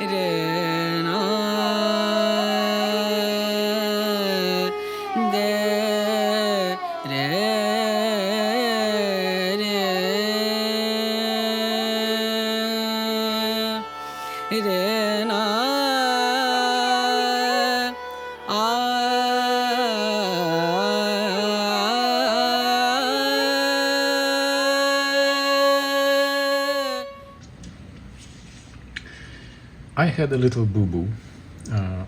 re na de re re na I had a little boo-boo.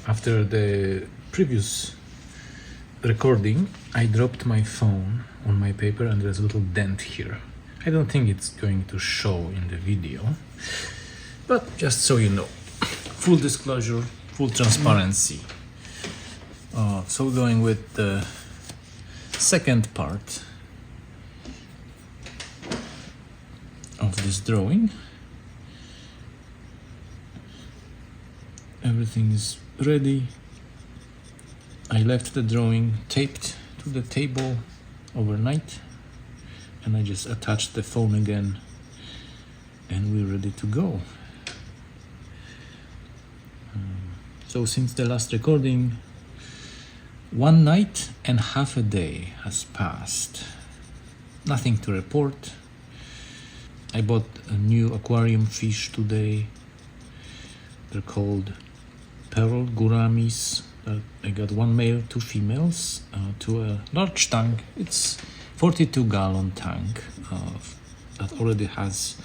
After the previous recording, I dropped my phone on my paper and there's a little dent here. I don't think it's going to show in the video, but just so you know, full disclosure, full transparency. So going with the second part of this drawing. Everything is ready. I left the drawing taped to the table overnight and I just attached the phone again and we're ready to go. So since the last recording, 1 night and half a day has passed. Nothing to report. I bought a new aquarium fish today. They're called pearl gouramis. I got 1 male, 2 females, to a large tank. It's 42-gallon tank that already has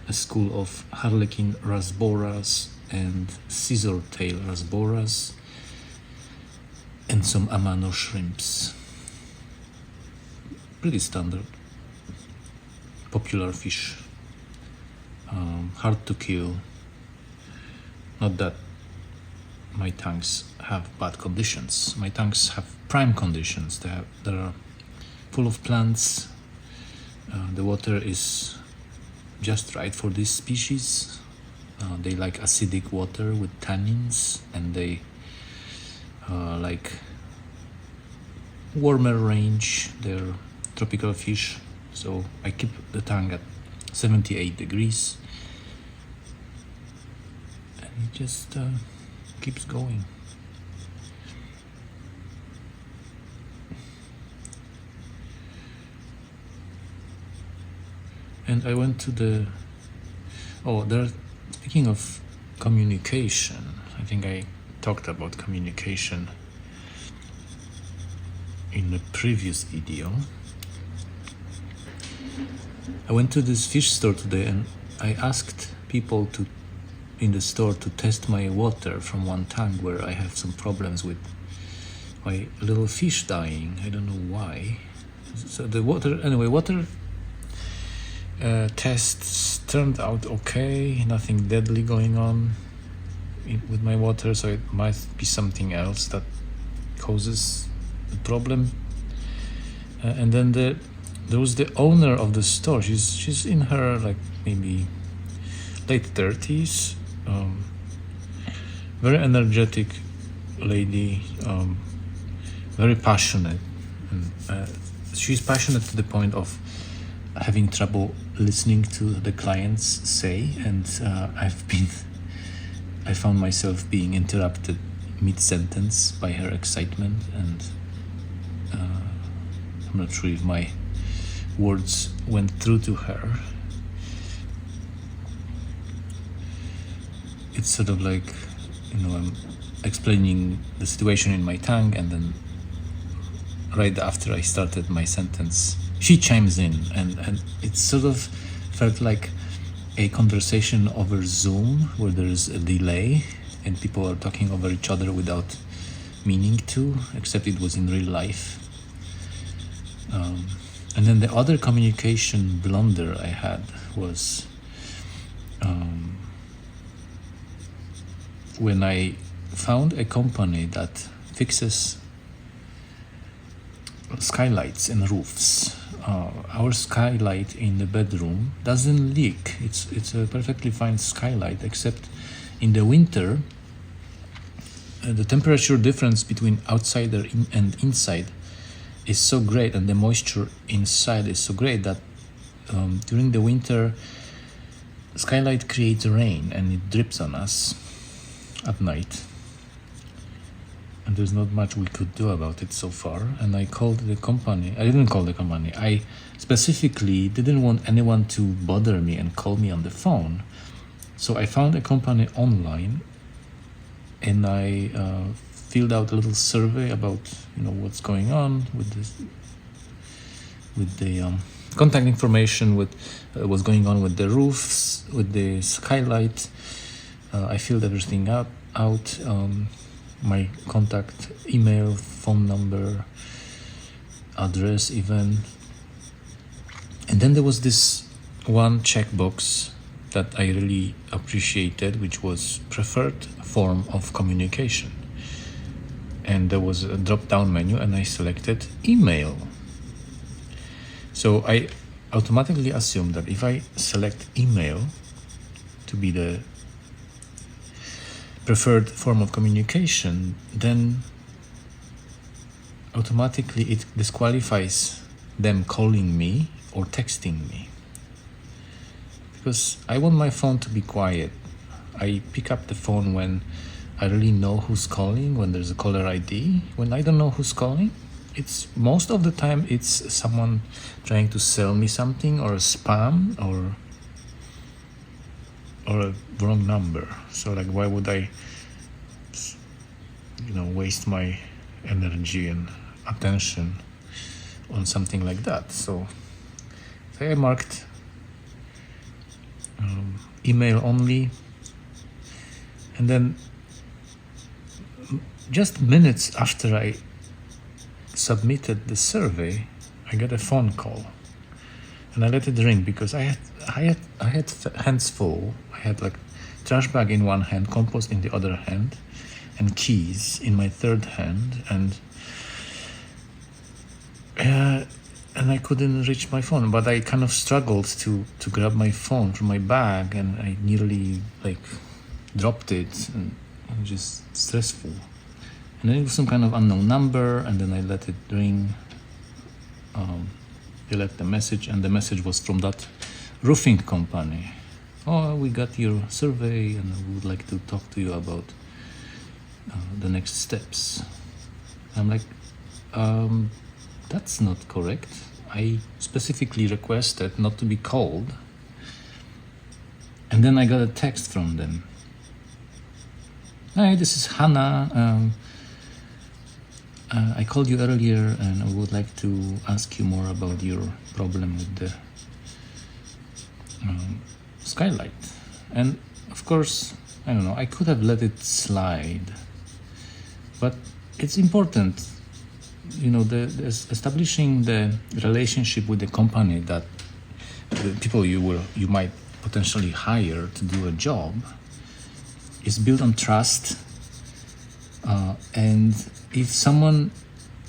a school of harlequin rasboras and scissor-tail rasboras and some amano shrimps. Pretty standard, popular fish, hard to kill. Not that my tanks have bad conditions. My tanks have prime conditions. They are full of plants. The water is just right for this species. They like acidic water with tannins, and they like warmer range. They're tropical fish, so I keep the tank at 78 degrees. And it just keeps going. And I went to the speaking of communication, I think I talked about communication in the previous video. I went to this fish store today and I asked people in the store to test my water from one tank where I have some problems with my little fish dying. I don't know why. So the water tests turned out okay, nothing deadly going on with my water, so it might be something else that causes the problem. And then there was the owner of the store. She's in her like maybe late 30s, very energetic lady, very passionate, and she's passionate to the point of having trouble listening to the clients say, and I found myself being interrupted mid-sentence by her excitement, and I'm not sure if my words went through to her. It's sort of like, I'm explaining the situation in my tank, and then right after I started my sentence, she chimes in, and it sort of felt like a conversation over Zoom where there is a delay and people are talking over each other without meaning to, except it was in real life. And then the other communication blunder I had was when I found a company that fixes skylights and roofs. Our skylight in the bedroom doesn't leak. It's a perfectly fine skylight, except in the winter the temperature difference between outside and inside is so great, and the moisture inside is so great that during the winter skylight creates rain and it drips on us. at night, and there's not much we could do about it so far. And I called the company. I didn't call the company. I specifically didn't want anyone to bother me and call me on the phone. So I found a company online, and I filled out a little survey about what's going on with this, with the contact information, with what's going on with the roofs, with the skylight. I filled everything out. My contact email, phone number, address even. And then there was this one checkbox that I really appreciated, which was preferred form of communication. And there was a drop-down menu, and I selected email. So I automatically assumed that if I select email to be the preferred form of communication, then automatically it disqualifies them calling me or texting me. Because I want my phone to be quiet. I pick up the phone when I really know who's calling, when there's a caller ID. When I don't know who's calling, it's most of the time it's someone trying to sell me something, or a spam, or a wrong number. So like, why would I waste my energy and attention on something like that? So I marked email only, and then just minutes after I submitted the survey, I got a phone call, and I let it ring because I had hands full. I had like trash bag in one hand, compost in the other hand, and keys in my third hand, and I couldn't reach my phone. But I kind of struggled to grab my phone from my bag, and I nearly dropped it, and it was just stressful. And then it was some kind of unknown number, and then I let it ring. They left the message, and the message was from that roofing company. Oh, we got your survey, and we would like to talk to you about the next steps. I'm like, that's not correct. I specifically requested not to be called. And then I got a text from them. Hi, this is Hannah. I called you earlier, and I would like to ask you more about your problem with the skylight. And of course, I don't know, I could have let it slide, but it's important, establishing the relationship with the company, that the people you might potentially hire to do a job, is built on trust. And if someone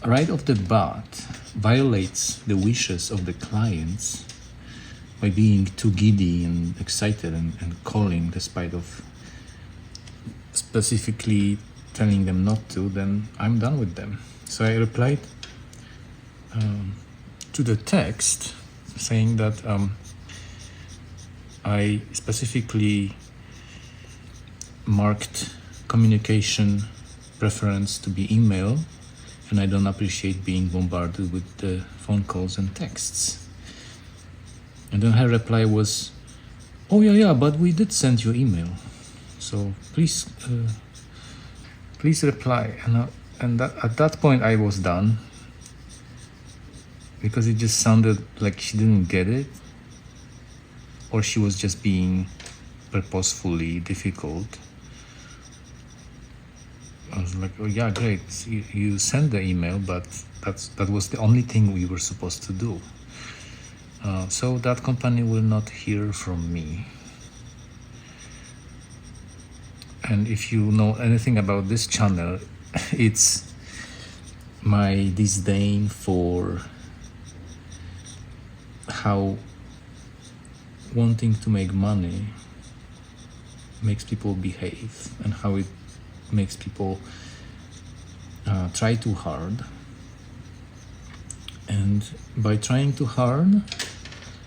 right off the bat violates the wishes of the clients by being too giddy and excited and calling despite of specifically telling them not to, then I'm done with them. So I replied to the text saying that I specifically marked communication preference to be email, and I don't appreciate being bombarded with the phone calls and texts. And then her reply was, oh yeah, but we did send you email, so please reply. And at that point I was done, because it just sounded like she didn't get it, or she was just being purposefully difficult. I was like, oh yeah, great, you sent the email, but that was the only thing we were supposed to do. So that company will not hear from me. And if you know anything about this channel, it's my disdain for how wanting to make money makes people behave, and how it makes people try too hard. And by trying too hard,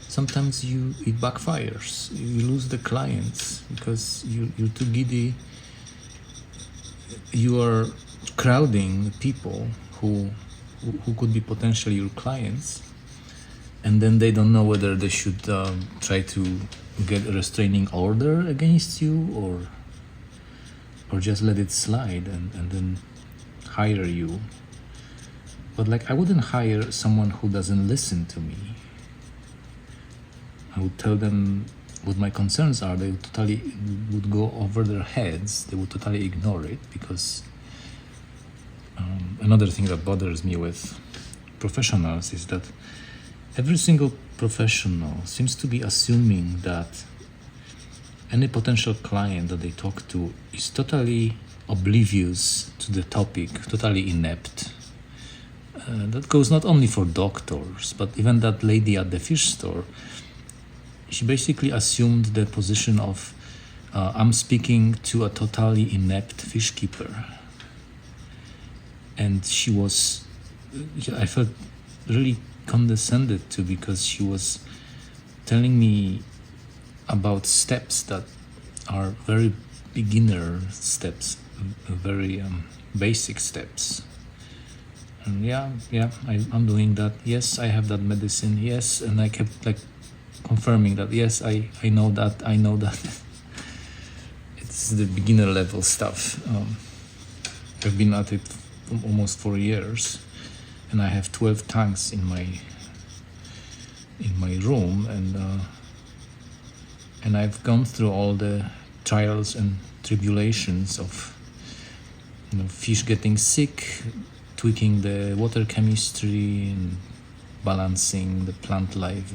sometimes it backfires. You lose the clients because you're too giddy you are crowding people who could be potentially your clients, and then they don't know whether they should try to get a restraining order against you, or just let it slide and then hire you. But like, I wouldn't hire someone who doesn't listen to me. I would tell them what my concerns are. They totally would go over their heads. They would totally ignore it, because another thing that bothers me with professionals is that every single professional seems to be assuming that any potential client that they talk to is totally oblivious to the topic, totally inept. That goes not only for doctors, but even that lady at the fish store. She basically assumed the position of I'm speaking to a totally inept fish keeper. And she was, I felt really condescended to, because she was telling me about steps that are very beginner steps, very basic steps. And I'm doing that. Yes, I have that medicine. Yes, and I kept like confirming that. Yes, I know that. It's the beginner level stuff. I've been at it for almost 4 years, and I have 12 tanks in my room, and I've gone through all the trials and tribulations of fish getting sick, tweaking the water chemistry, and balancing the plant life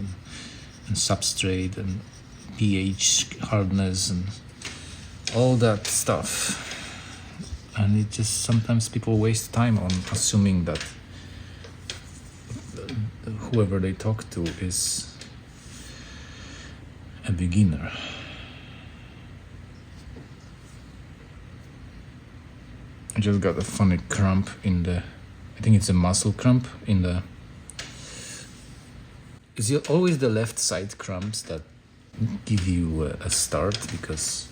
and substrate and pH hardness and all that stuff. And it just, sometimes people waste time on assuming that whoever they talk to is a beginner. I just got a funny cramp in the, I think it's a muscle cramp in the, it's always the left side cramps that give you a start, because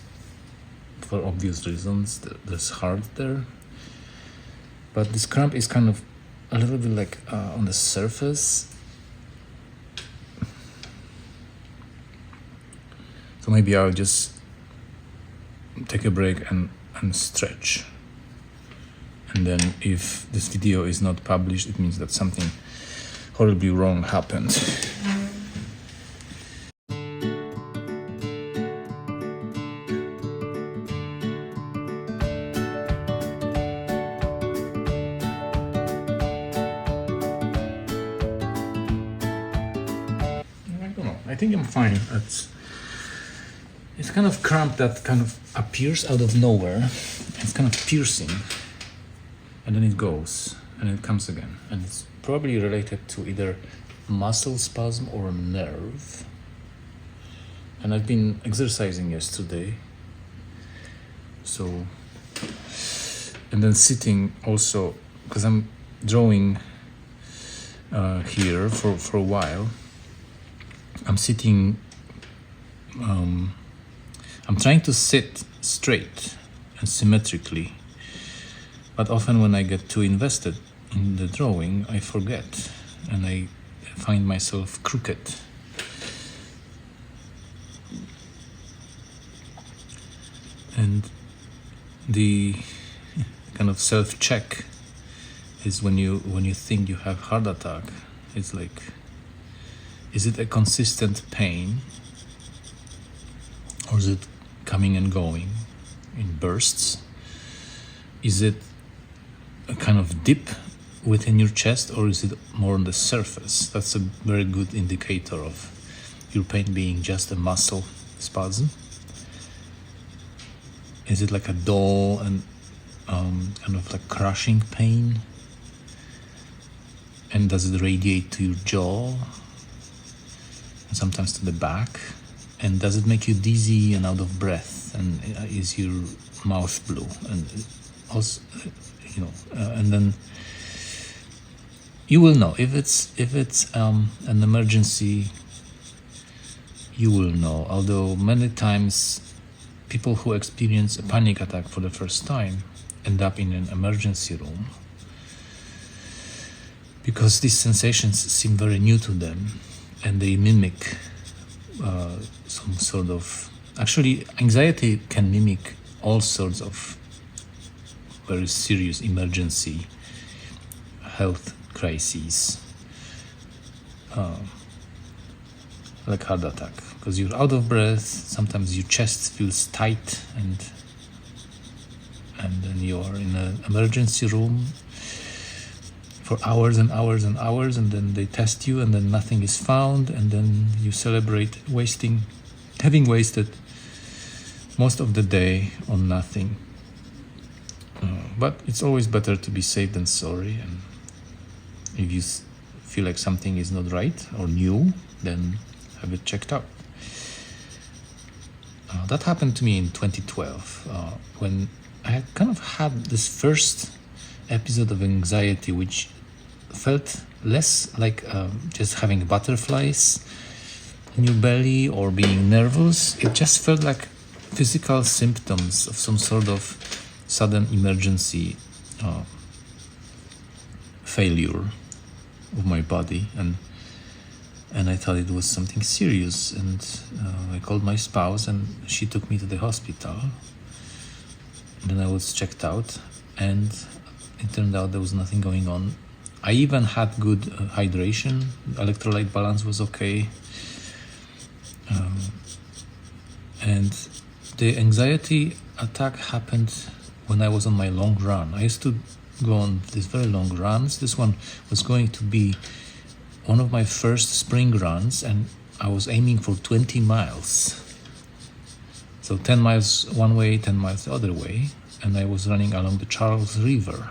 for obvious reasons there's heart there. But this cramp is kind of a little bit like on the surface. So maybe I'll just take a break and stretch. And then if this video is not published, it means that something horribly wrong happened. I think I'm fine. It's kind of cramp that kind of appears out of nowhere. It's kind of piercing, and then it goes, and it comes again. And it's probably related to either muscle spasm or nerve. And I've been exercising yesterday. So, and then sitting also, because I'm drawing here for a while. I'm sitting, I'm trying to sit straight and symmetrically, but often when I get too invested in the drawing, I forget, and I find myself crooked. And the kind of self-check is when you think you have heart attack, it's like, is it a consistent pain, or is it coming and going in bursts? Is it a kind of dip within your chest, or is it more on the surface? That's a very good indicator of your pain being just a muscle spasm. Is it like a dull and kind of like crushing pain? And does it radiate to your jaw? And sometimes to the back? And does it make you dizzy and out of breath? And is your mouth blue? And also, and then you will know if it's an emergency. You will know. Although many times people who experience a panic attack for the first time end up in an emergency room because these sensations seem very new to them, and they mimic some sort of... Actually, anxiety can mimic all sorts of very serious emergency health crises, like heart attack, because you're out of breath. Sometimes your chest feels tight, and then you are in an emergency room for hours and hours and hours, and then they test you, and then nothing is found, and then you celebrate having wasted most of the day on nothing. But it's always better to be safe than sorry, and if you feel like something is not right or new, then have it checked out. That happened to me in 2012, when I had kind of had this first episode of anxiety, which felt less like just having butterflies in your belly or being nervous. It just felt like physical symptoms of some sort of sudden emergency failure of my body, and I thought it was something serious, and I called my spouse, and she took me to the hospital. Then I was checked out, and it turned out there was nothing going on. I even had good hydration, electrolyte balance was okay, and the anxiety attack happened when I was on my long run. I used to go on these very long runs. This one was going to be one of my first spring runs, and I was aiming for 20 miles. So 10 miles one way, 10 miles the other way, and I was running along the Charles River.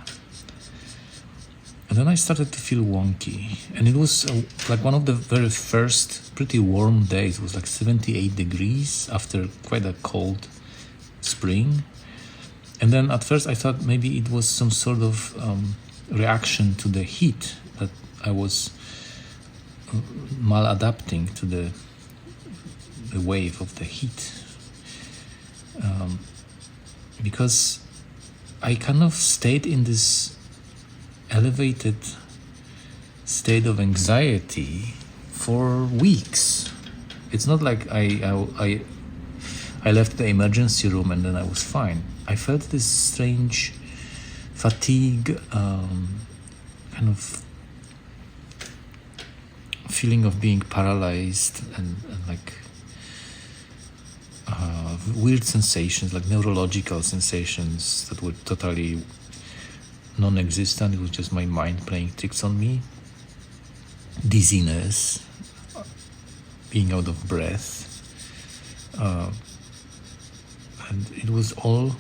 And then I started to feel wonky, and it was like one of the very first pretty warm days. It was like 78 degrees after quite a cold spring. And then at first I thought maybe it was some sort of reaction to the heat, that I was maladapting to the wave of the heat, because I kind of stayed in this elevated state of anxiety for weeks. It's not like I left the emergency room and then I was fine. I felt this strange fatigue, kind of feeling of being paralyzed, and like weird sensations, like neurological sensations that were totally non-existent. It was just my mind playing tricks on me. Dizziness, being out of breath, and it was all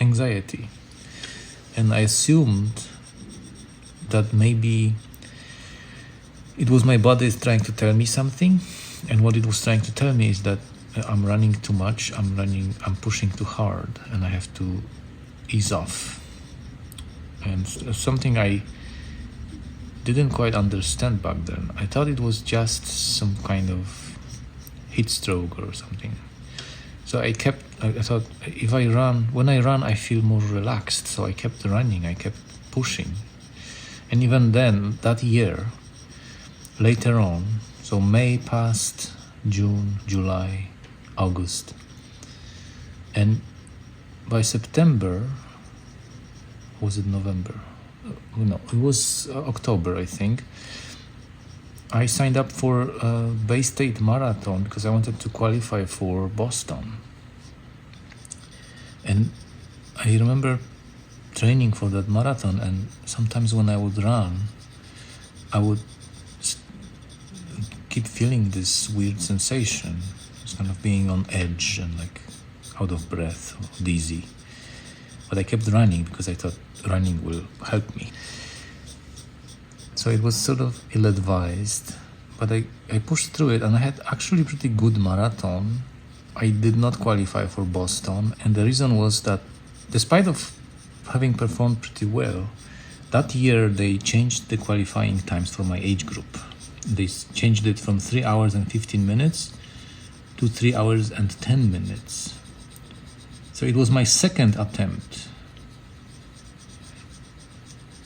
anxiety. And I assumed that maybe it was my body trying to tell me something, and what it was trying to tell me is that I'm running too much, I'm pushing too hard, and I have to ease off. And something I didn't quite understand back then. I thought it was just some kind of heat stroke or something. So I thought, when I run, I feel more relaxed. So I kept running, I kept pushing. And even then, that year, later on, so May passed, June, July, August. And by September, was it November? No, it was October, I think. I signed up for a Bay State Marathon because I wanted to qualify for Boston. And I remember training for that marathon, and sometimes when I would run, I would keep feeling this weird sensation. It's kind of being on edge and like out of breath, or dizzy. But I kept running because I thought running will help me. So it was sort of ill-advised, but I pushed through it, and I had actually a pretty good marathon. I did not qualify for Boston, and the reason was that despite of having performed pretty well, that year they changed the qualifying times for my age group. They changed it from 3 hours and 15 minutes to 3 hours and 10 minutes. So it was my second attempt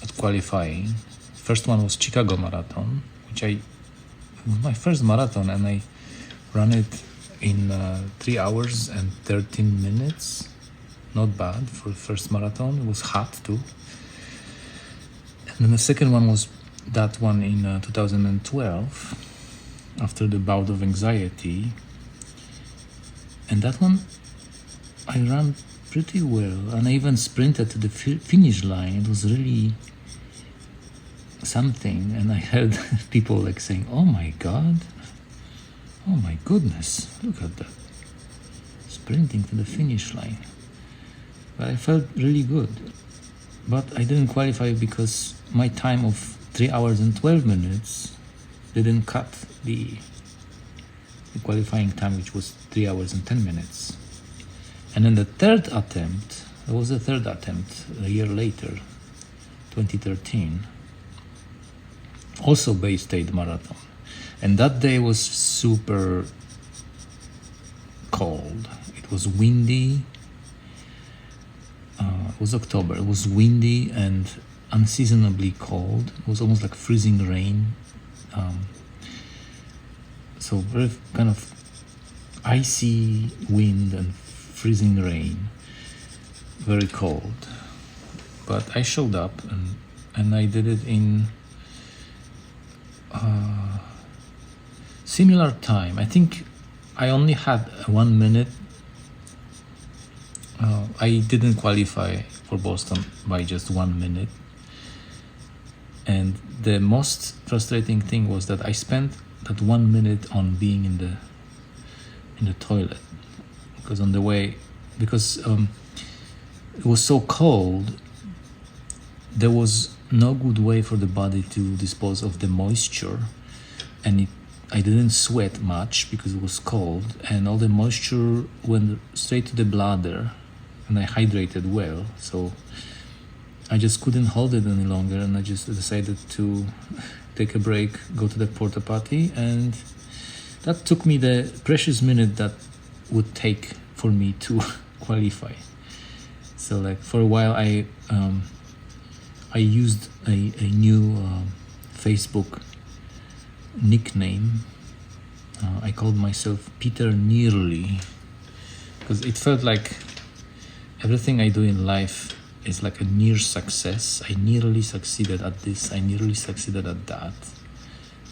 at qualifying. First one was Chicago Marathon, which was my first marathon, and I ran it in 3 hours and 13 minutes. Not bad for the first marathon. It was hot too. And then the second one was that one in 2012, after the bout of anxiety. And that one I ran pretty well, and I even sprinted to the finish line. It was really something, and I heard people like saying, "Oh my God, oh my goodness, look at that, sprinting to the finish line." But I felt really good. But I didn't qualify because my time of 3 hours and 12 minutes didn't cut the qualifying time, which was 3 hours and 10 minutes. And then the third attempt, there was a third attempt a year later, 2013, also Bay State Marathon. And that day was super cold. It was windy. It was October. It was windy and unseasonably cold. It was almost like freezing rain. So very kind of icy wind and freezing rain. Very cold. But I showed up and I did it in similar time. I think I only had 1 minute. I didn't qualify for Boston by just 1 minute. And the most frustrating thing was that I spent that 1 minute on being in the toilet, because on the way, because it was so cold, there was no good way for the body to dispose of the moisture, and I didn't sweat much because it was cold, and all the moisture went straight to the bladder, and I hydrated well, so I just couldn't hold it any longer, and I just decided to take a break, go to the porta potty, and that took me the precious minute that would take for me to qualify. So like for a while I used a new Facebook nickname. I called myself Peter Nearly, because it felt like everything I do in life is like a near success. I nearly succeeded at this, I nearly succeeded at that.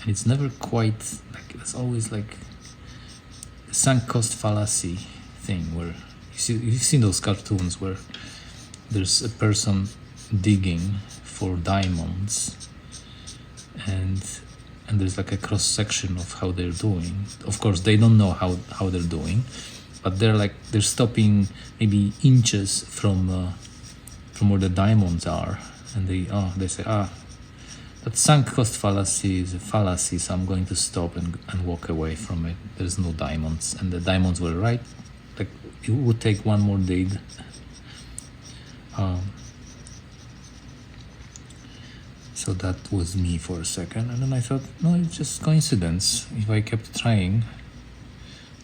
And it's never quite, like, it's always like a sunk cost fallacy thing, where you've seen those cartoons where there's a person digging for diamonds, and there's like a cross section of how they're doing. Of course they don't know how they're doing, but they're stopping maybe inches from where the diamonds are, and they say, that sunk cost fallacy is a fallacy, so I'm going to stop and walk away from it. There's no diamonds. And the diamonds were right. Like, it would take one more dig. So that was me for a second, and then I thought, no, it's just coincidence. If I kept trying,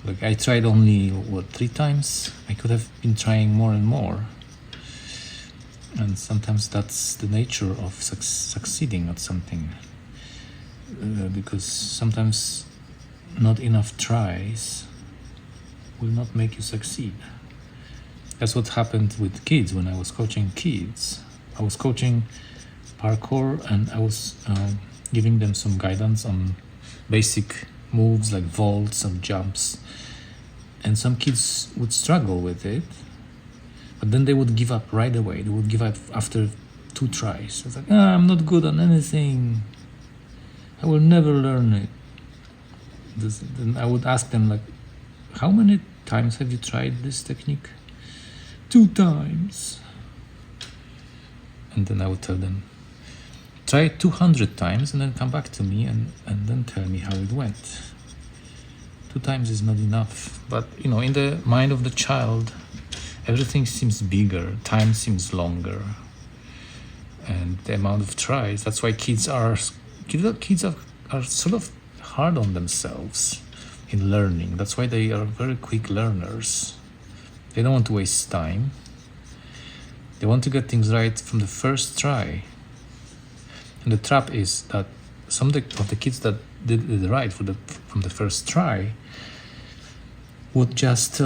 like I tried only 3 times, I could have been trying more and more. And sometimes that's the nature of succeeding at something, because sometimes not enough tries will not make you succeed. That's what happened with kids when I was coaching kids. I was coaching parkour, and I was giving them some guidance on basic moves like vaults and jumps, and some kids would struggle with it. But then they would give up right away. They would give up after 2 tries. It's like, I'm not good on anything. I will never learn it. Then I would ask them, like, how many times have you tried this technique? 2 times. And then I would tell them, try it 200 times and then come back to me and then tell me how it went. 2 times is not enough. But, in the mind of the child, everything seems bigger, time seems longer, and the amount of tries. That's why kids are sort of hard on themselves. in learning. That's why they are very quick learners. They don't want to waste time. They want to get things right from the first try. And the trap is that some of the kids that did it right from the first try would just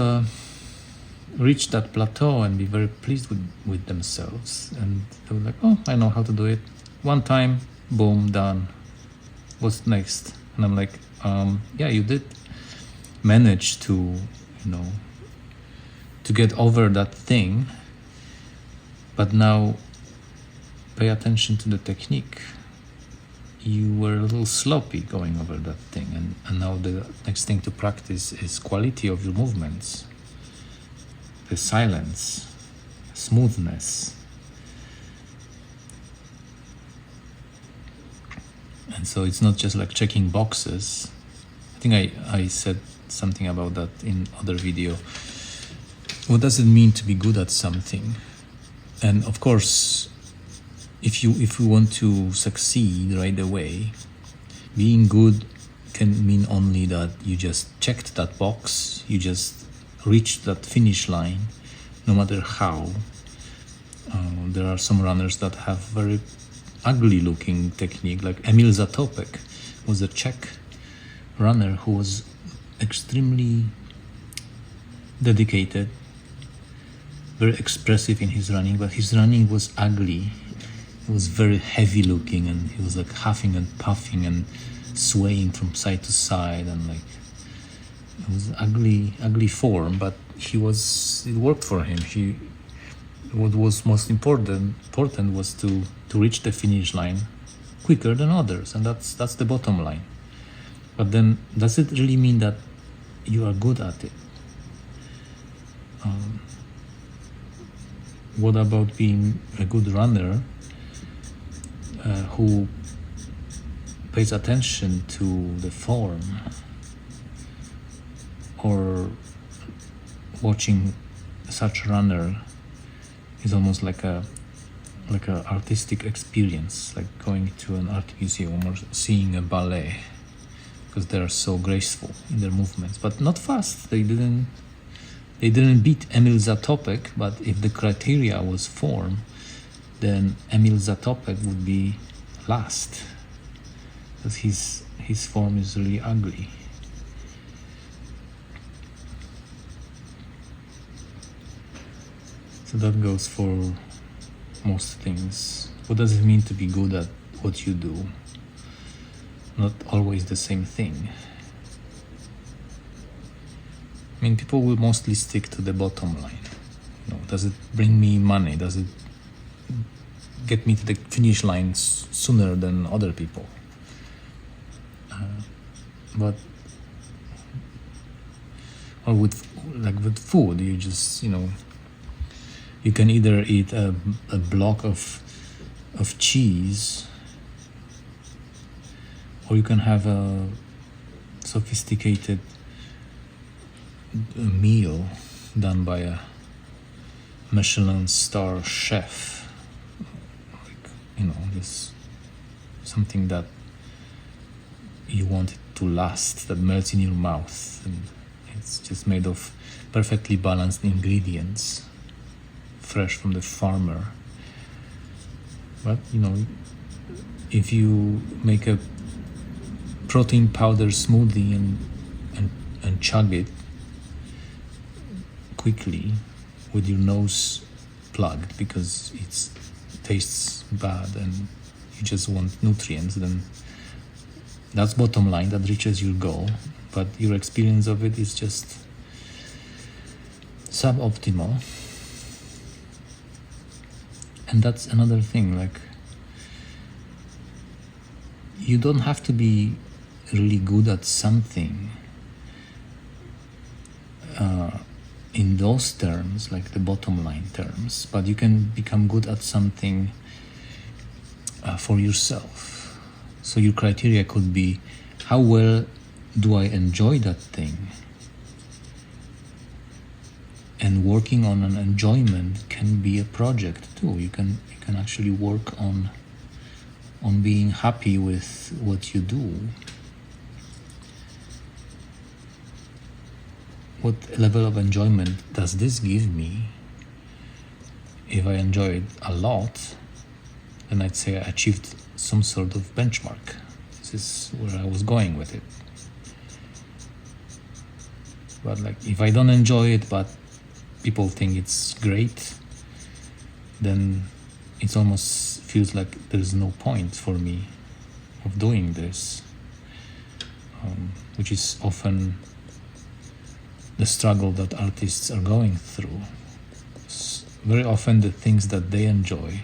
reach that plateau and be very pleased with themselves. And they were like, oh, I know how to do it. One time, boom, done. What's next? And I'm like, yeah, you did manage to, to get over that thing. But now pay attention to the technique. You were a little sloppy going over that thing, and now the next thing to practice is quality of your movements, the silence, smoothness. And so it's not just like checking boxes. I think I said something about that in other video. What does it mean to be good at something? And of course, if you want to succeed right away, being good can mean only that you just checked that box, you just reached that finish line, no matter how. There are some runners that have very ugly looking technique, like Emil Zatopek was a Czech runner who was extremely dedicated, very expressive in his running, but his running was ugly. It was very heavy looking, and he was like huffing and puffing and swaying from side to side, and like it was ugly form, but it worked for him. What was most important was to reach the finish line quicker than others, and that's the bottom line. But then, does it really mean that you are good at it? What about being a good runner who pays attention to the form, or watching such runner is almost like a artistic experience, like going to an art museum or seeing a ballet, because they are so graceful in their movements, but not fast. They didn't beat Emil Zatopek, but if the criteria was form, then Emil Zatopek would be last, because his form is really ugly. So that goes for most things. What does it mean to be good at what you do? Not always the same thing. I mean, people will mostly stick to the bottom line. Does it bring me money? Does it get me to the finish line sooner than other people? Or with food, you just you can either eat a block of cheese, or you can have a sophisticated meal done by a Michelin star chef. This something that you want it to last, that melts in your mouth, and it's just made of perfectly balanced ingredients, fresh from the farmer. But if you make a protein powder smoothie and chug it quickly with your nose plugged because it tastes bad and you just want nutrients, then that's bottom line, that reaches your goal, but your experience of it is just suboptimal. And that's another thing, like, you don't have to be really good at something in those terms, like the bottom line terms, but you can become good at something for yourself. So your criteria could be, how well do I enjoy that thing? And working on an enjoyment can be a project too. You can actually work on being happy with what you do. what level of enjoyment does this give me? If I enjoy it a lot, then I'd say I achieved some sort of benchmark. This is where I was going with it. But like, if I don't enjoy it, but people think it's great, then it almost feels like there's no point for me of doing this, which is often the struggle that artists are going through. Very often the things that they enjoy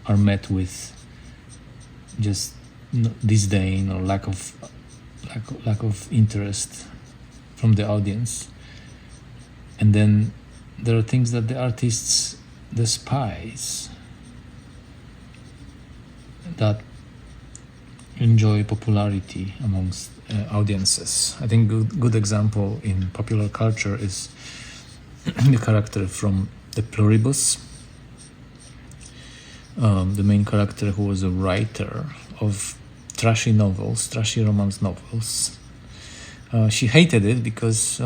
are met with just disdain or lack of interest from the audience. And then there are things that the artists despise that enjoy popularity amongst audiences. I think good example in popular culture is the character from The Pluribus, the main character who was a writer of trashy novels, trashy romance novels. She hated it because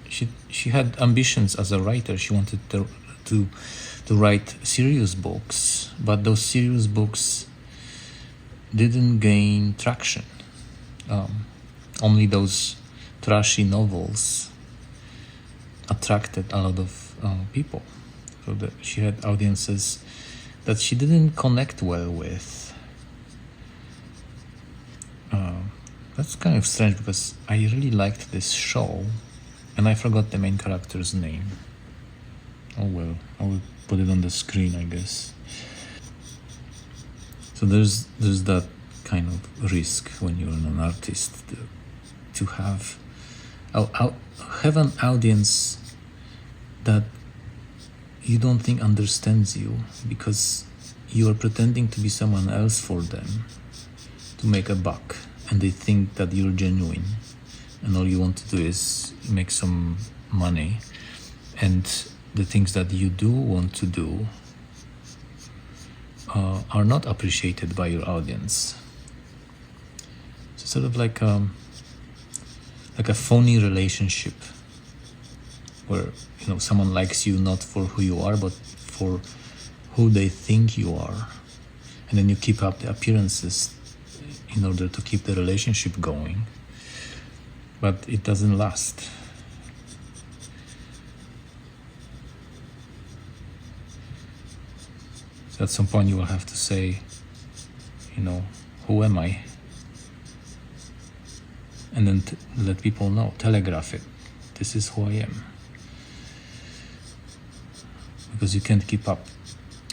she had ambitions as a writer. She wanted to write serious books, but those serious books didn't gain traction. Only those trashy novels attracted a lot of people. So that she had audiences that she didn't connect well with. That's kind of strange because I really liked this show and I forgot the main character's name. Oh well, I will put it on the screen, I guess. So there's that kind of risk when you're an artist to have an audience that you don't think understands you because you are pretending to be someone else for them to make a buck, and they think that you're genuine and all you want to do is make some money, and the things that you do want to do are not appreciated by your audience. So sort of like a phony relationship where someone likes you not for who you are but for who they think you are, and then you keep up the appearances in order to keep the relationship going, but it doesn't last. So at some point you will have to say, who am I? And then let people know, telegraph it. This is who I am. Because you can't keep up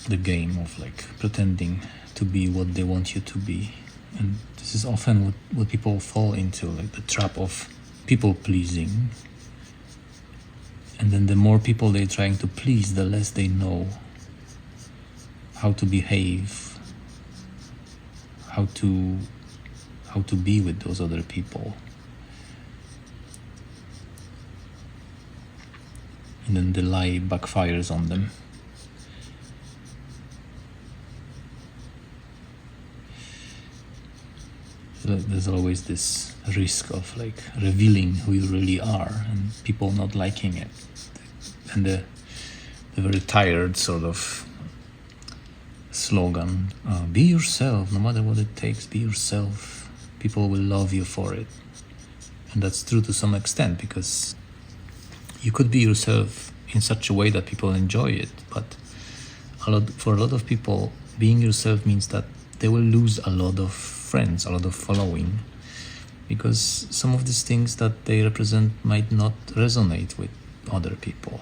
the game of pretending to be what they want you to be. And this is often what people fall into, the trap of people pleasing. And then the more people they're trying to please, the less they know how to behave, how to be with those other people. And then the lie backfires on them. So there's always this risk of revealing who you really are and people not liking it. And the very tired sort of slogan, be yourself, no matter what it takes, be yourself. People will love you for it. And that's true to some extent, because you could be yourself in such a way that people enjoy it, but for a lot of people, being yourself means that they will lose a lot of friends, a lot of following, because some of these things that they represent might not resonate with other people.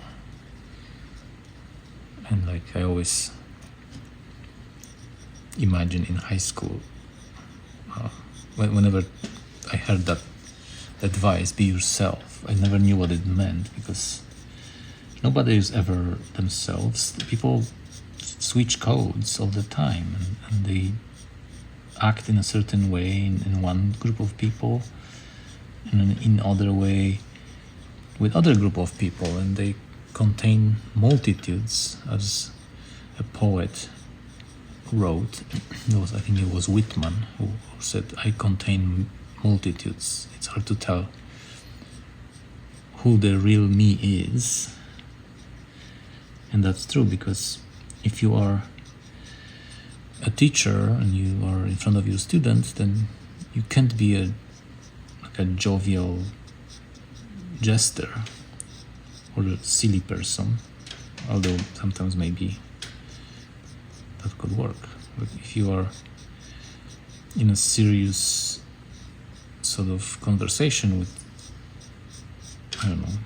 And I always imagine in high school, whenever I heard that advice, be yourself, I never knew what it meant, because nobody is ever themselves. People switch codes all the time, and they act in a certain way in one group of people and in other way with other group of people, and they contain multitudes, as a poet wrote. I think it was Whitman who said, I contain multitudes. It's hard to tell who the real me is. And that's true, because if you are a teacher and you are in front of your students, then you can't be a jovial jester or a silly person, although sometimes maybe that could work. But if you are in a serious sort of conversation with, I don't know,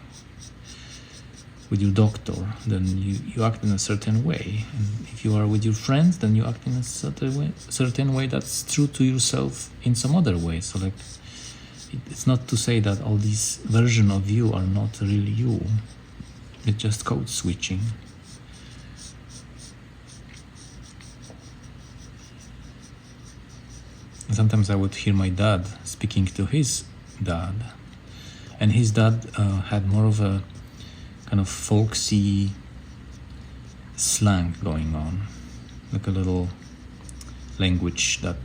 with your doctor, then you act in a certain way. And if you are with your friends, then you act in a certain way that's true to yourself in some other way. So like, it's not to say that all these versions of you are not really you. It's just code switching. And sometimes I would hear my dad speaking to his dad, and his dad had more of a kind of folksy slang going on, like a little language that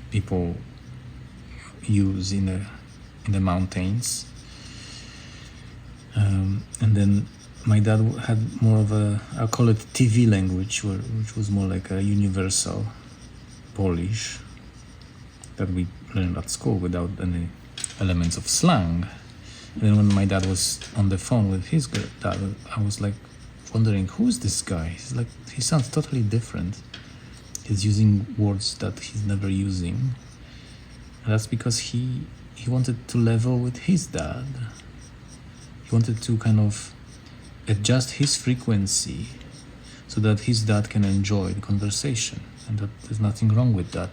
people use in the mountains. And then my dad had more of a, I'll call it TV language, which was more like a universal Polish that we learned at school without any elements of slang. And then when my dad was on the phone with his dad, I was like wondering, who is this guy? He's like, he sounds totally different. He's using words that he's never using. And that's because he wanted to level with his dad. He wanted to kind of adjust his frequency so that his dad can enjoy the conversation. And that there's nothing wrong with that.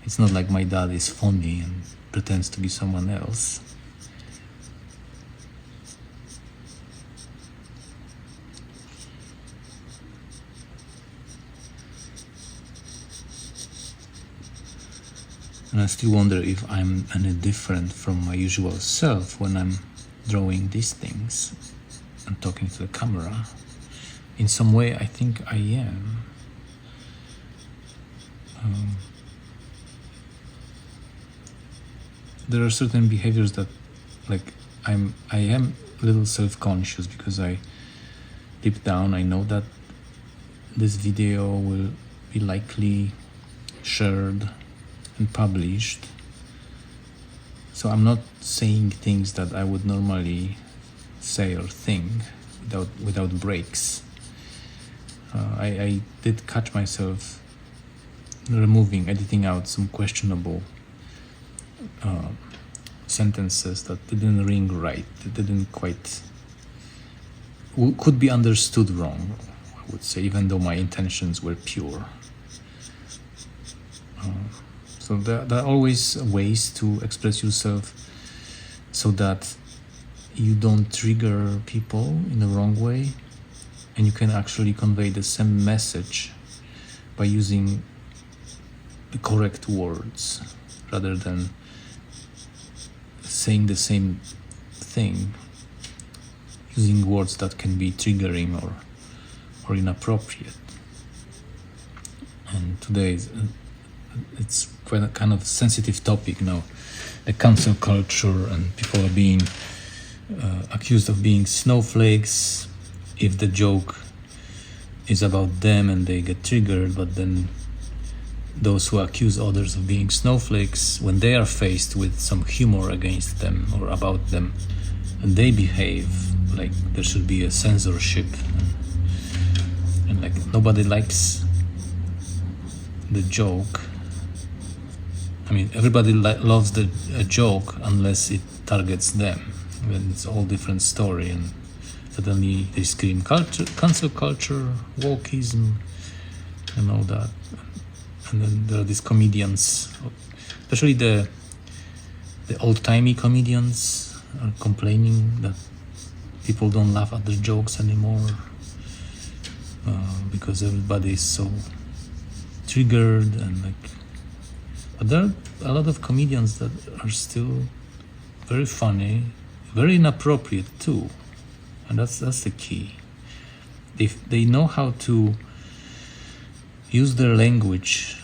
It's not like my dad is phony and pretends to be someone else. And I still wonder if I'm any different from my usual self when I'm drawing these things and talking to the camera. In some way, I think I am. There are certain behaviors that, like, I am a little self-conscious, because deep down I know that this video will be likely shared and published. So I'm not saying things that I would normally say or think without breaks. I did catch myself editing out some questionable sentences that didn't ring right, that didn't quite, could be understood wrong, I would say, even though my intentions were pure. So there are always ways to express yourself so that you don't trigger people in the wrong way, and you can actually convey the same message by using the correct words rather than saying the same thing using words that can be triggering or inappropriate. And today it's quite a kind of sensitive topic now, the cancel culture, and people are being accused of being snowflakes if the joke is about them and they get triggered. But then those who accuse others of being snowflakes, when they are faced with some humor against them or about them, and they behave like there should be a censorship, and like nobody likes the joke. I mean, everybody loves a joke unless it targets them. Then it's a whole different story, and suddenly they scream cancel culture, wokeism, and all that. And then there are these comedians, especially the old-timey comedians, are complaining that people don't laugh at their jokes anymore because everybody is so triggered, and like. But there are a lot of comedians that are still very funny, very inappropriate too, and that's the key. They know how to use their language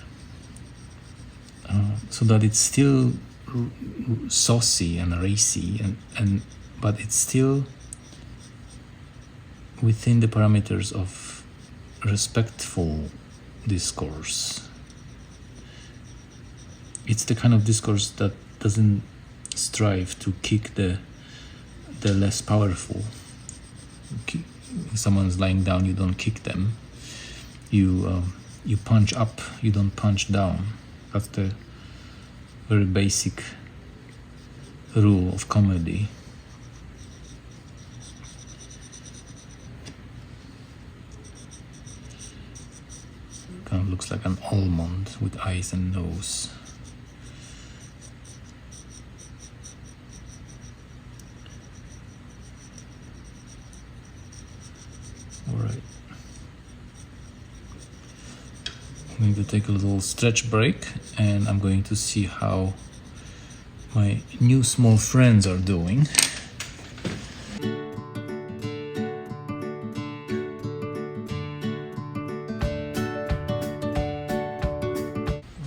so that it's still saucy and racy and but it's still within the parameters of respectful discourse. It's the kind of discourse that doesn't strive to kick the less powerful. If someone's lying down, you don't kick them. You punch up, you don't punch down. That's the very basic rule of comedy. Kind of looks like an almond with eyes and nose. All right. I'm going to take a little stretch break, and I'm going to see how my new small friends are doing.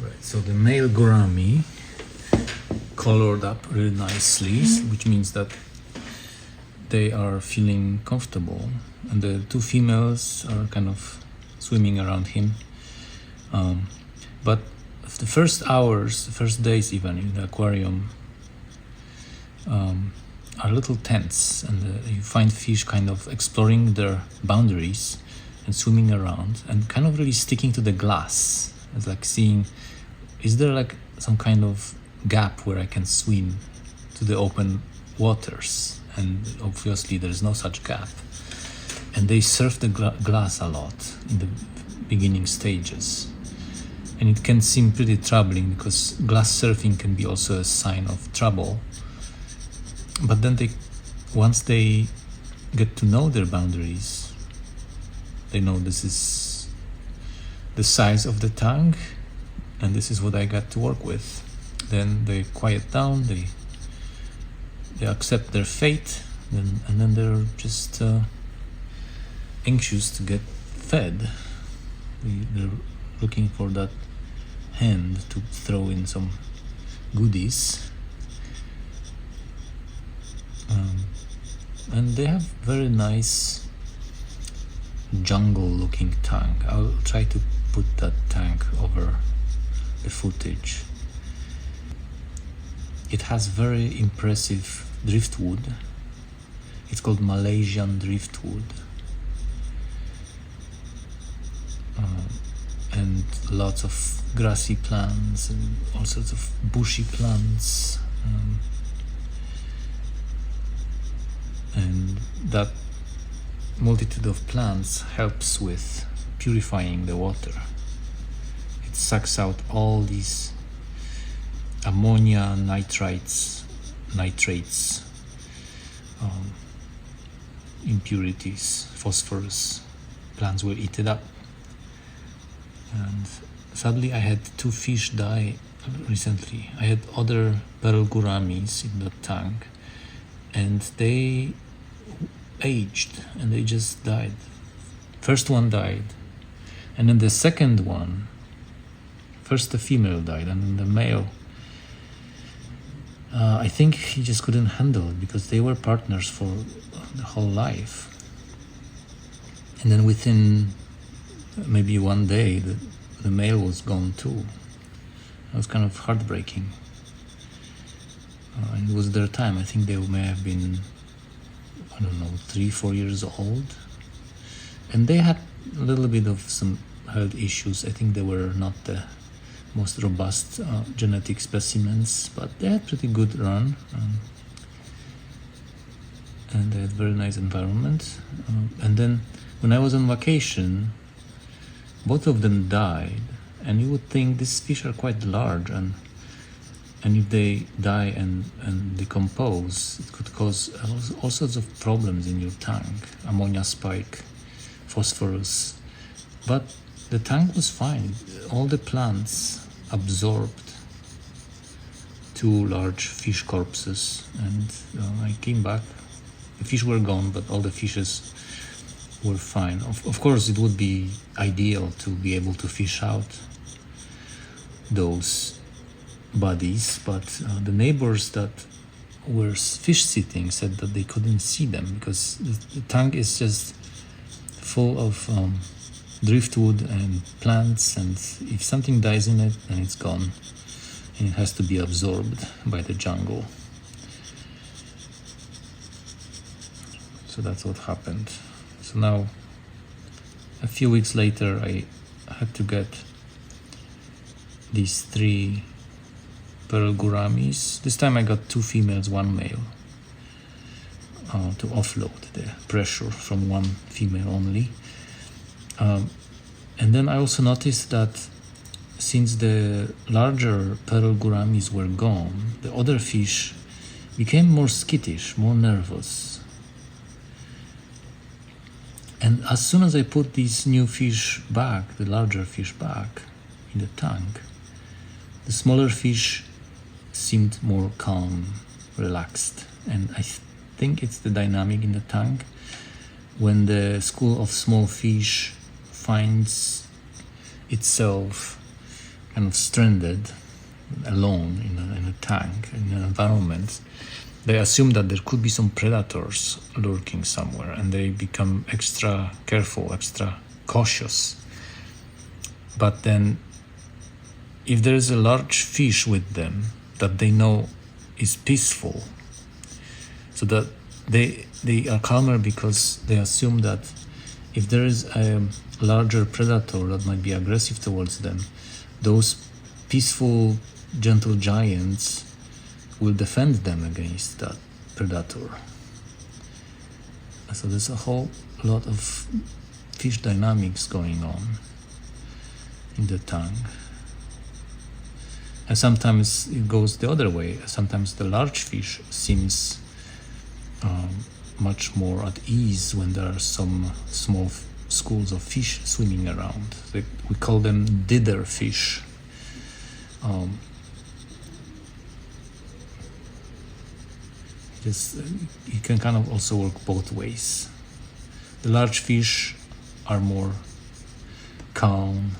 Right, so the male gourami colored up really nicely, which means that they are feeling comfortable, and the two females are kind of swimming around him. But the first hours, the first days even in the aquarium are a little tense, and you find fish kind of exploring their boundaries and swimming around and kind of really sticking to the glass. It's like seeing, is there like some kind of gap where I can swim to the open waters? And obviously there's no such gap. And they surf the glass a lot in the beginning stages. And it can seem pretty troubling because glass surfing can be also a sign of trouble. But then once they get to know their boundaries, they know this is the size of the tongue and this is what I got to work with. Then they quiet down, they accept their fate, and then they're just anxious to get fed. They're looking for that hand to throw in some goodies. And they have very nice jungle looking tongue. I'll try to put that tongue over the footage. It has very impressive driftwood. It's called Malaysian driftwood. And lots of grassy plants and all sorts of bushy plants. And that multitude of plants helps with purifying the water. It sucks out all these ammonia, nitrates, impurities, phosphorus. Plants will eat it up. And sadly, I had 2 fish die recently. I had other pearl gouramis in the tank, and they aged and they just died. First one died, and then the second one, first the female died, and then the male, I think he just couldn't handle it because they were partners for the whole life. And then within maybe one day, the male was gone too. It was kind of heartbreaking. And it was their time. I think they may have been, 3-4 years old. And they had a little bit of some health issues. I think they were not the most robust genetic specimens, but they had pretty good run. And they had very nice environment. And then when I was on vacation, both of them died. And you would think these fish are quite large, and if they die and decompose, it could cause all sorts of problems in your tank. Ammonia spike, phosphorus. But the tank was fine. All the plants absorbed 2 large fish corpses, and I came back. The fish were gone, but all the fishes were fine. Of course, it would be ideal to be able to fish out those bodies, but the neighbors that were fish sitting said that they couldn't see them because the tank is just full of driftwood and plants, and if something dies in it, then it's gone and it has to be absorbed by the jungle. So that's what happened. So now, a few weeks later, I had to get these 3 pearl gouramis. This time I got 2 females, 1 male, to offload the pressure from 1 female only. And then I also noticed that since the larger pearl gouramis were gone, the other fish became more skittish, more nervous. And as soon as I put these new fish back, the larger fish back in the tank, the smaller fish seemed more calm, relaxed. And I think it's the dynamic in the tank. When the school of small fish finds itself kind of stranded, alone in a tank, in an environment, they assume that there could be some predators lurking somewhere, and they become extra careful, extra cautious. But then, if there is a large fish with them that they know is peaceful, so that they are calmer because they assume that if there is a larger predator that might be aggressive towards them, those peaceful, gentle giants will defend them against that predator. So there's a whole lot of fish dynamics going on in the tank. And sometimes it goes the other way. Sometimes the large fish seems much more at ease when there are some small schools of fish swimming around. We call them dither fish. You can kind of also work both ways. The large fish are more calm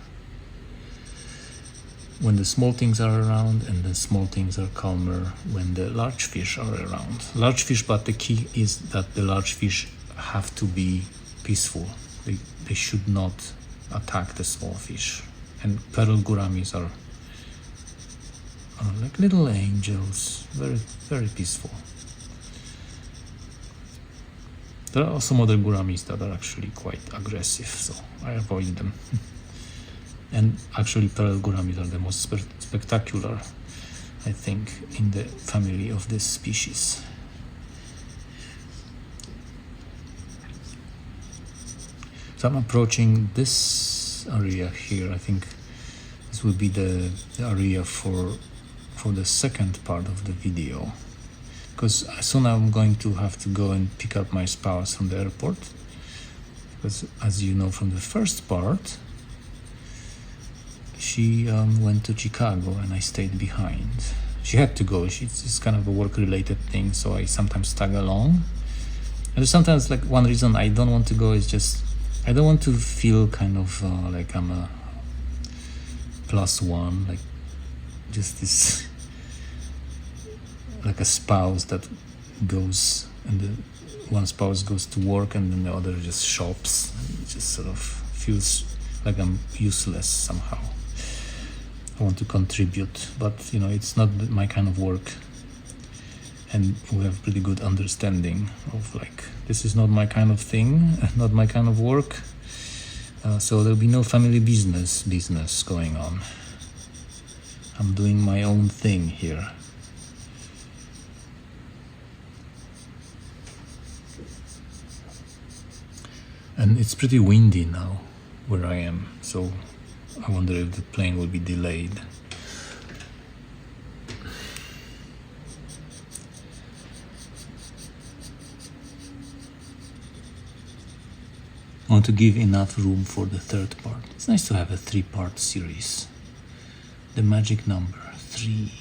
when the small things are around, and the small things are calmer when the large fish are around. Large fish, but the key is that the large fish have to be peaceful. They should not attack the small fish. And pearl gouramis are like little angels, very, very peaceful. There are some other gouramis that are actually quite aggressive, so I avoid them. And actually, pearl gouramis are the most spectacular, I think, in the family of this species. So I'm approaching this area here. I think this will be the area for the second part of the video, because soon I'm going to have to go and pick up my spouse from the airport, because as you know from the first part, she went to Chicago and I stayed behind. She had to go. It's kind of a work-related thing, so I sometimes tag along. And sometimes, like, one reason I don't want to go is just I don't want to feel kind of like I'm a +1, like just this, like a spouse that goes, and the one spouse goes to work and then the other just shops. It just sort of feels like I'm useless somehow. I want to contribute, but it's not my kind of work, and we have pretty good understanding of, like, this is not my kind of thing, not my kind of work, so there'll be no family business going on. I'm doing my own thing here. And it's pretty windy now where I am, so I wonder if the plane will be delayed. I want to give enough room for the third part. It's nice to have a 3-part series. The magic number 3.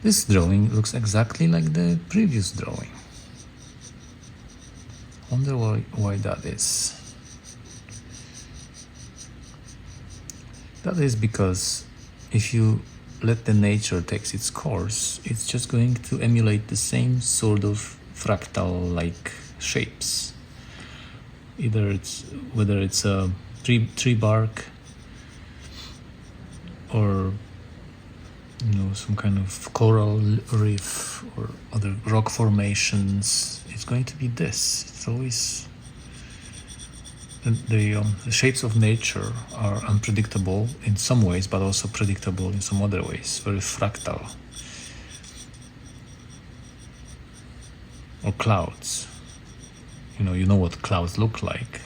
This drawing looks exactly like the previous drawing. Wonder why that is. That is because if you let the nature takes its course, it's just going to emulate the same sort of fractal-like shapes. Whether it's a tree bark or some kind of coral reef or other rock formations, it's going to be this. It's always the shapes of nature are unpredictable in some ways, but also predictable in some other ways, very fractal. Or clouds. You know what clouds look like,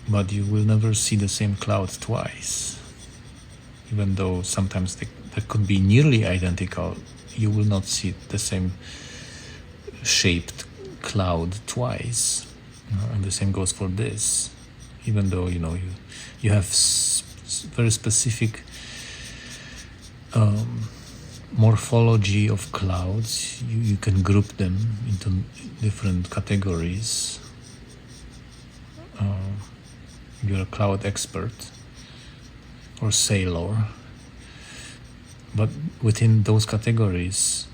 but you will never see the same cloud twice. Even though sometimes they could be nearly identical, you will not see the same shaped cloud twice. And the same goes for this. Even though you have very specific morphology of clouds, you can group them into different categories. You're a cloud expert or sailor, but within those categories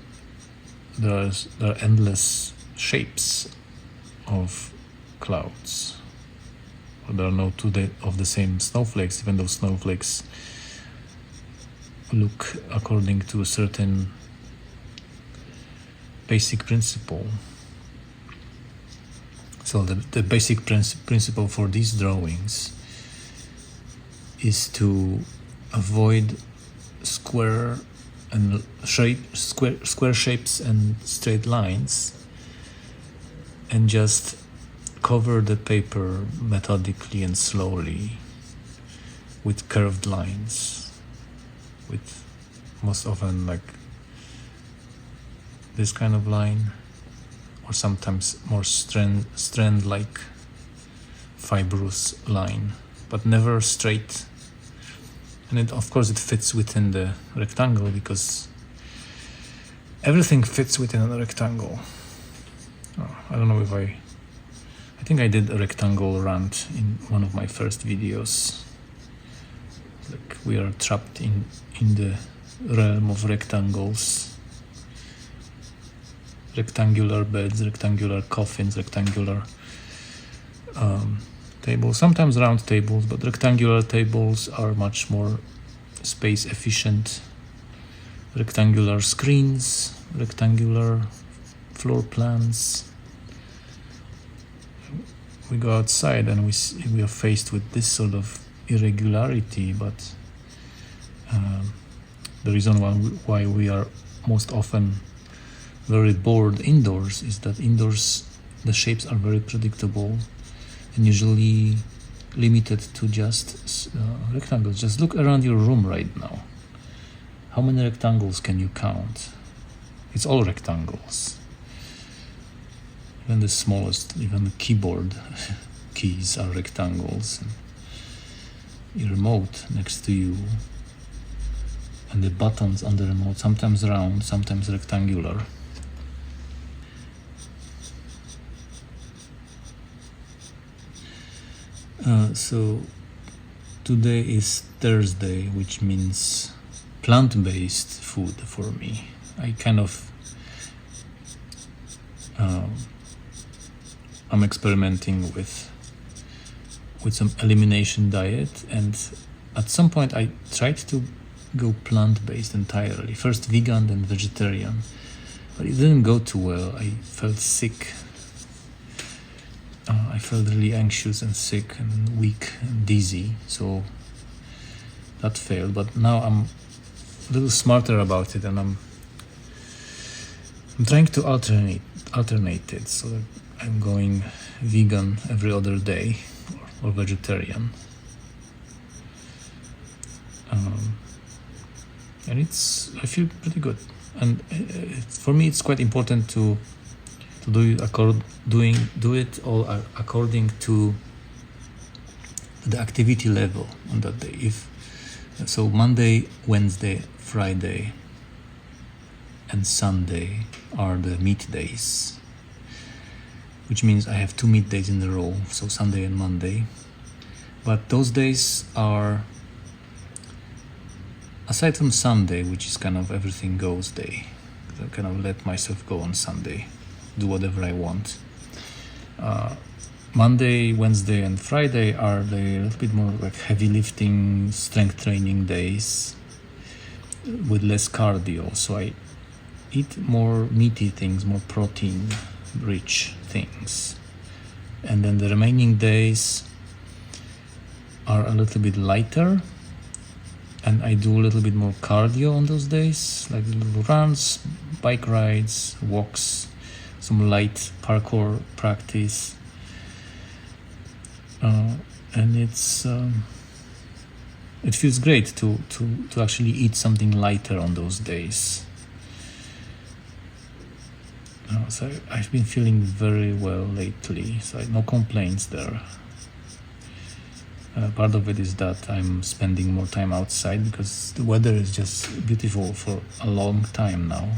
there are endless shapes of clouds. There are no two of the same snowflakes, even though snowflakes look according to a certain basic principle. So the basic principle for these drawings is to avoid square shapes and straight lines, and just cover the paper methodically and slowly with curved lines, with most often like this kind of line, or sometimes more strand-like fibrous line, but never straight. And of course it fits within the rectangle, because everything fits within a rectangle. I don't know if I think I did a rectangle rant in one of my first videos. Like, we are trapped in the realm of rectangles. Rectangular beds, rectangular coffins, rectangular tables, sometimes round tables, but rectangular tables are much more space efficient. Rectangular screens, rectangular floor plans. We go outside and we are faced with this sort of irregularity, but the reason why we are most often very bored indoors is that indoors the shapes are very predictable and usually limited to just rectangles. Just look around your room right now. How many rectangles can you count? It's all rectangles. Even the smallest, even the keyboard keys are rectangles. Your remote next to you and the buttons on the remote, sometimes round, sometimes rectangular. So today is Thursday, which means plant-based food for me. I kind of I'm experimenting with some elimination diet, and at some point I tried to go plant-based entirely. First vegan, then vegetarian, but it didn't go too well. I felt sick. I felt really anxious and sick and weak and dizzy, so that failed. But now I'm a little smarter about it, and I'm trying to alternate it, so that I'm going vegan every other day or vegetarian. And I feel pretty good. And for me, it's quite important to do it all according to the activity level on that day. So Monday, Wednesday, Friday, and Sunday are the meat days, which means I have 2 meat days in a row, so Sunday and Monday. But those days are, aside from Sunday, which is kind of everything goes day, I kind of let myself go on Sunday, do whatever I want. Monday, Wednesday, and Friday are the little bit more like heavy lifting, strength training days with less cardio. So I eat more meaty things, more protein rich things. And then the remaining days are a little bit lighter, and I do a little bit more cardio on those days, like little runs, bike rides, walks, some light parkour practice. And it feels great to actually eat something lighter on those days. So I've been feeling very well lately, so no complaints there. Part of it is that I'm spending more time outside because the weather is just beautiful for a long time now.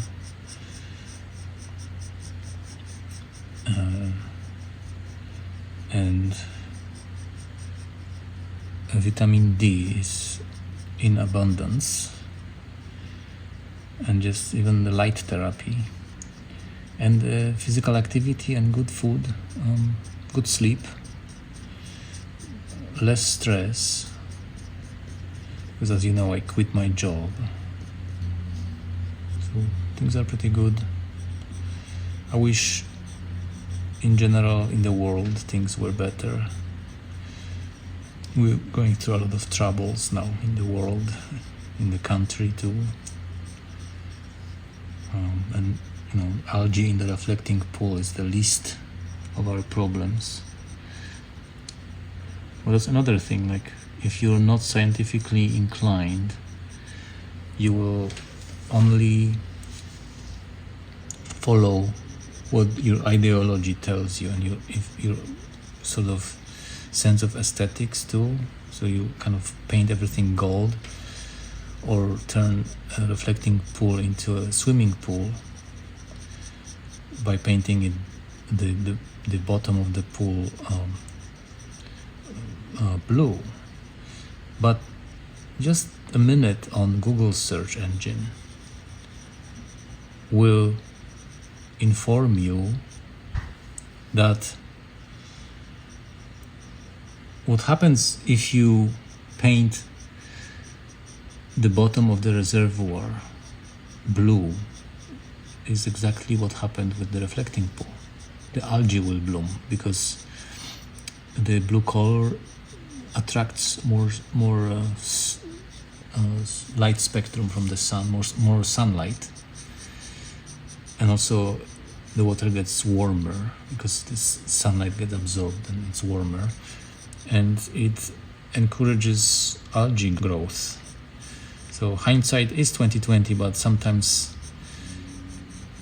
And vitamin D is in abundance, and just even the light therapy and physical activity and good food, good sleep, less stress, because as you know I quit my job, so things are pretty good. I wish in general in the world things were better. We're going through a lot of troubles now in the world, in the country too, and algae in the reflecting pool is the least of our problems. Well, that's another thing, like if you're not scientifically inclined, you will only follow what your ideology tells you, and if your sort of sense of aesthetics too, so you kind of paint everything gold or turn a reflecting pool into a swimming pool by painting it the bottom of the pool blue. But just a minute on Google search engine will inform you that what happens if you paint the bottom of the reservoir blue is exactly what happened with the reflecting pool. The algae will bloom because the blue color attracts more light spectrum from the sun, more sunlight, and also the water gets warmer because this sunlight gets absorbed and it's warmer, and it encourages algae growth. So hindsight is 2020, but sometimes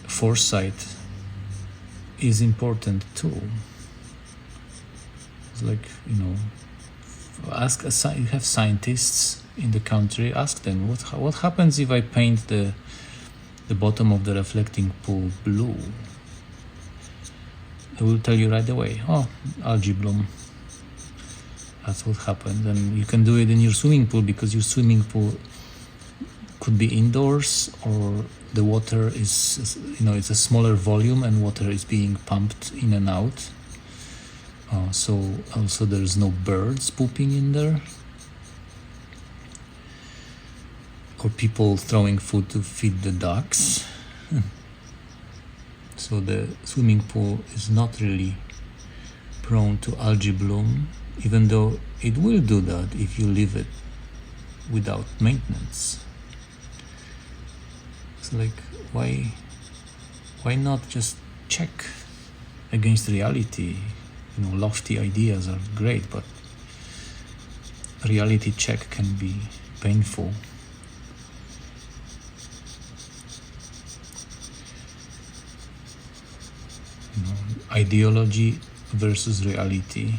foresight is important too. It's like, you have scientists in the country, ask them what happens if I paint the bottom of the reflecting pool blue. They will tell you right away, algae bloom. That's what happened. And you can do it in your swimming pool because your swimming pool could be indoors, or the water is, it's a smaller volume and water is being pumped in and out. So also there's no birds pooping in there, or people throwing food to feed the ducks. So the swimming pool is not really prone to algae bloom, even though it will do that if you leave it without maintenance. It's like, why not just check against reality? Lofty ideas are great, but reality check can be painful. Ideology versus reality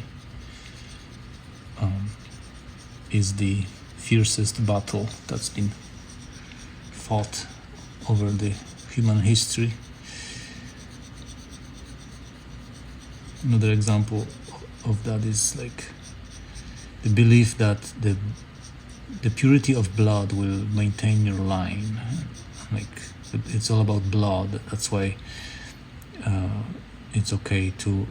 is the fiercest battle that's been fought over the human history. Another example of that is like the belief that the purity of blood will maintain your line. Like it's all about blood. That's why it's okay to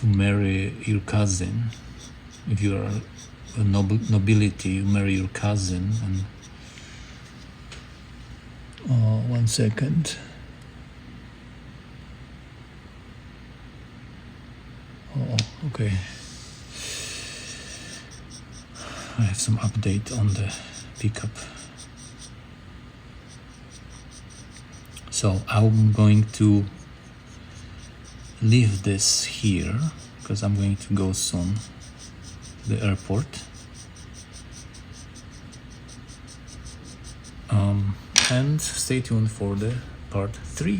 marry your cousin. If you are a nobility, you marry your cousin. And 1 second. Oh, okay. I have some update on the pickup. So I'm going to leave this here because I'm going to go soon to the airport. And stay tuned for the part 3.